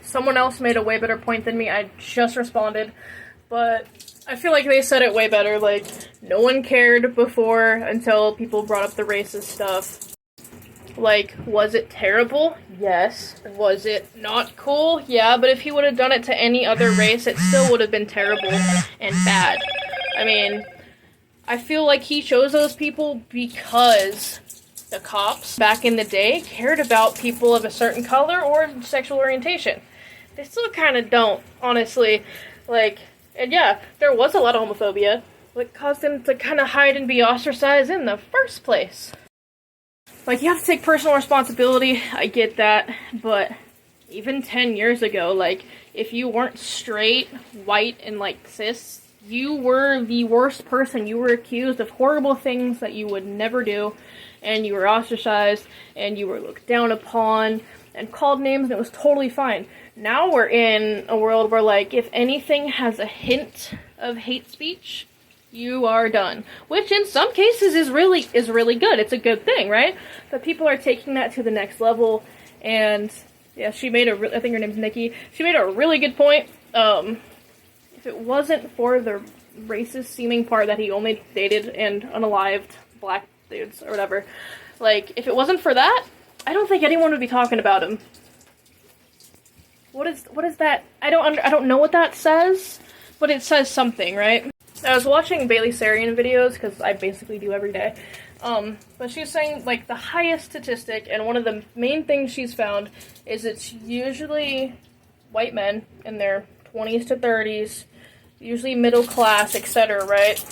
Someone else made a way better point than me. I just responded, but I feel like they said it way better. Like, no one cared before until people brought up the racist stuff. Like, was it terrible? Yes. Was it not cool? Yeah, but if he would have done it to any other race, it still would have been terrible and bad. I mean, I feel like he chose those people because the cops back in the day cared about people of a certain color or sexual orientation. They still kind of don't, honestly. Like, and yeah, there was a lot of homophobia, that caused them to kind of hide and be ostracized in the first place. Like, you have to take personal responsibility, I get that, but even 10 years ago, like, if you weren't straight, white, and, like, cis, you were the worst person. You were accused of horrible things that you would never do, and you were ostracized, and you were looked down upon, and called names, and it was totally fine. Now we're in a world where, like, if anything has a hint of hate speech, you are done. Which in some cases is really good. It's a good thing, right? But people are taking that to the next level, and yeah, she made I think her name's Nikki. She made a really good point. If it wasn't for the racist seeming part that he only dated and unalived black dudes or whatever, like, if it wasn't for that, I don't think anyone would be talking about him. What is that? I don't know what that says, but it says something, right? I was watching Bailey Sarian videos, because I basically do every day, but she's saying, like, the highest statistic, and one of the main things she's found, is it's usually white men in their 20s to 30s, usually middle class, etc., right?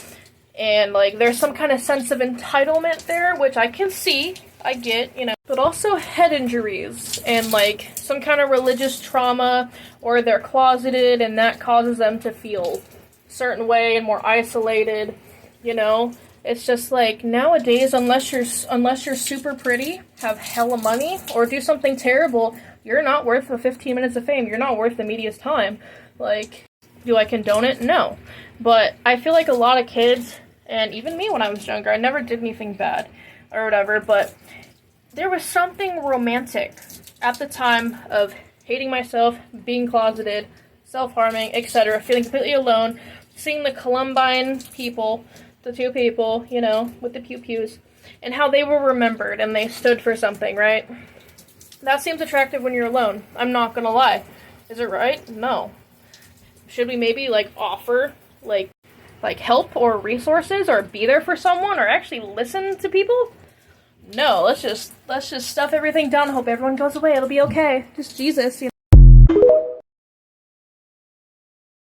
And, like, there's some kind of sense of entitlement there, which I can see, I get, you know, but also head injuries, and, like, some kind of religious trauma, or they're closeted, and that causes them to feel certain way and more isolated, you know. It's just like, nowadays, unless you're super pretty, have hella money, or do something terrible, you're not worth the 15 minutes of fame. You're not worth the media's time. Like, do I condone it? No. But I feel like a lot of kids, and even me when I was younger, I never did anything bad or whatever, but there was something romantic at the time of hating myself, being closeted, self-harming, etc., feeling completely alone, seeing the Columbine people, the two people, you know, with the pew-pews, and how they were remembered and they stood for something, right? That seems attractive when you're alone. I'm not gonna lie. Is it right? No. Should we maybe, like, offer, like help or resources, or be there for someone, or actually listen to people? No, let's just stuff everything down and hope everyone goes away. It'll be okay. Just Jesus, you know.